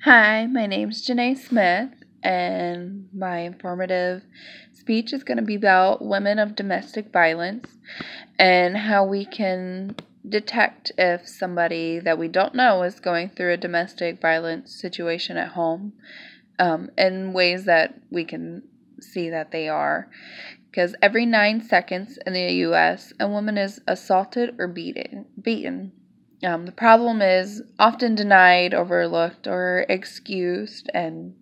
Hi, my name's Janae Smith, and my informative speech is going to be about women of domestic violence and how we can detect if somebody that we don't know is going through a domestic violence situation at home, in ways that we can see that they are. Because every 9 seconds in the U.S., a woman is assaulted or beaten. The problem is often denied, overlooked, or excused, and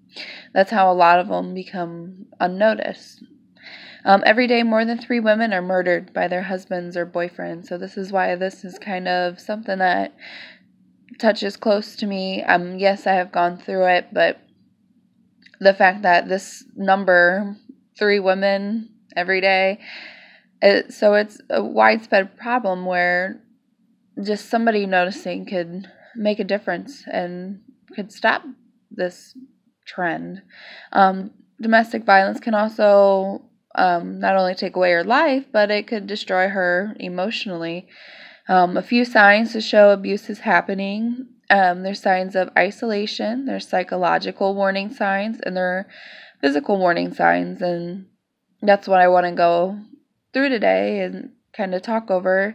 that's how a lot of them become unnoticed. Every day, more than 3 women are murdered by their husbands or boyfriends, so this is why this is kind of something that touches close to me. Yes, I have gone through it, but the fact that this number, 3 women every day, so it's a widespread problem where just somebody noticing could make a difference and could stop this trend. Domestic violence can also not only take away her life, but it could destroy her emotionally. A few signs to show abuse is happening. There's signs of isolation, there's psychological warning signs, and there are physical warning signs. And that's what I want to go through today and kind of talk over,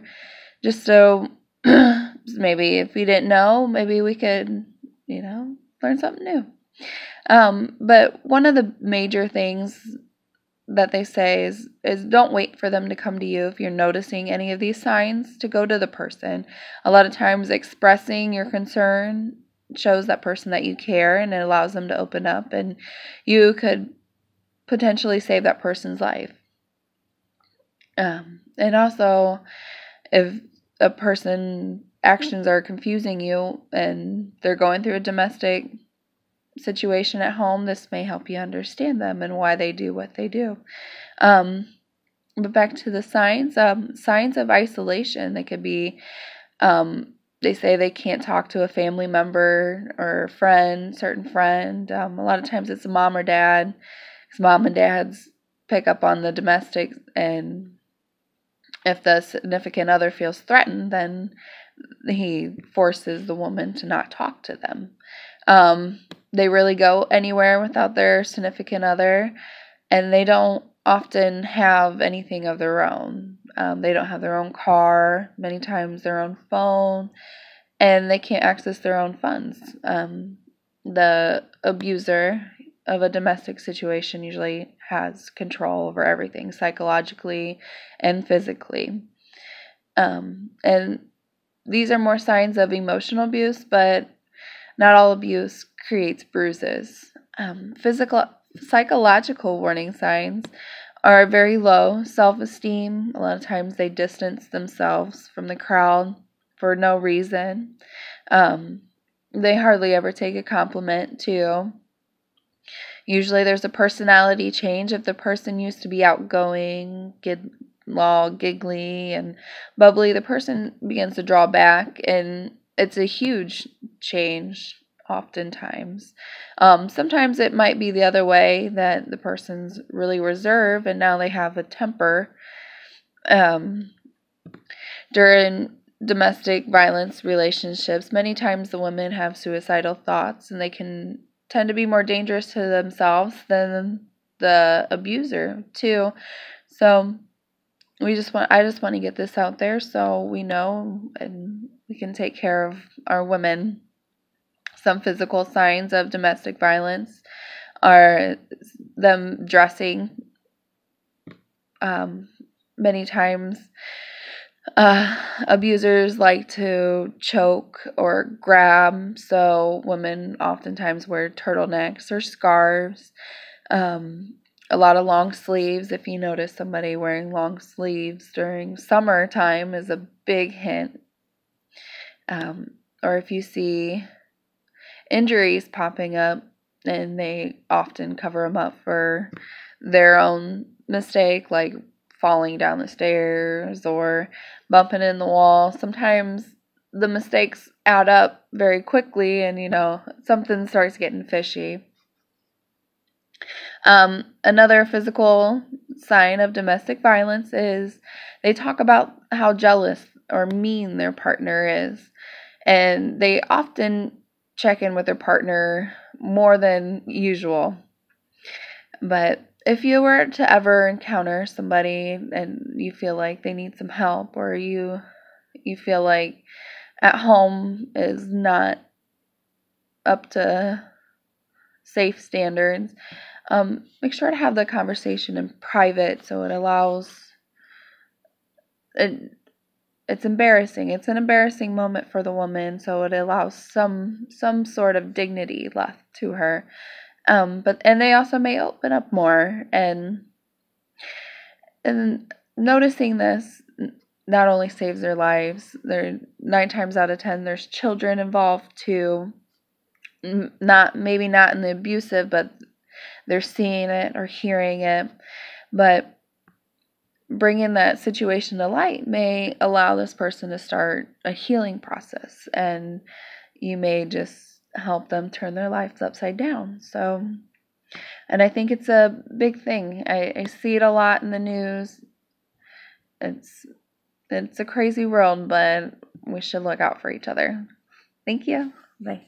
just so maybe if we didn't know, maybe we could, learn something new. But one of the major things that they say is don't wait for them to come to you if you're noticing any of these signs, to go to the person. A lot of times expressing your concern shows that person that you care, and it allows them to open up, and you could potentially save that person's life. And also, if a person actions are confusing you and they're going through a domestic situation at home, this may help you understand them and why they do what they do. But back to the signs. Signs of isolation. They could be, they say they can't talk to a family member or friend, certain friend. A lot of times it's a mom or dad, because mom and dads pick up on the domestic, and if the significant other feels threatened, then he forces the woman to not talk to them. They really go anywhere without their significant other, and they don't often have anything of their own. They don't have their own car, many times their own phone, and they can't access their own funds. The abuser of a domestic situation usually has control over everything, psychologically and physically. And these are more signs of emotional abuse, but not all abuse creates bruises. Psychological warning signs are very low self-esteem. A lot of times they distance themselves from the crowd for no reason. They hardly ever take a compliment, too. Usually there's a personality change. If the person used to be outgoing, giggly, and bubbly, the person begins to draw back, and it's a huge change oftentimes. Sometimes it might be the other way, that the person's really reserved and now they have a temper. During domestic violence relationships, many times the women have suicidal thoughts, and they can tend to be more dangerous to themselves than the abuser too. So I just want to get this out there so we know and we can take care of our women. Some physical signs of domestic violence are them dressing. Many times abusers like to choke or grab, so women oftentimes wear turtlenecks or scarves. A lot of long sleeves. If you notice somebody wearing long sleeves during summertime, is a big hint. Or if you see injuries popping up, and they often cover them up for their own mistake, like falling down the stairs or bumping in the wall. Sometimes the mistakes add up very quickly, and something starts getting fishy. Another physical sign of domestic violence is they talk about how jealous or mean their partner is, and they often check in with their partner more than usual. But if you were to ever encounter somebody and you feel like they need some help, or you feel like at home is not up to safe standards, make sure to have the conversation in private so it allows it. It's embarrassing. It's an embarrassing moment for the woman, so it allows some sort of dignity left to her. But they also may open up more, and noticing this not only saves their lives. There 9 times out of 10 there's children involved too. Maybe not in the abusive, but they're seeing it or hearing it. But bringing that situation to light may allow this person to start a healing process, and you may just help them turn their lives upside down. So, and I think it's a big thing. I see it a lot in the news. It's a crazy world, but we should look out for each other. Thank you. Bye.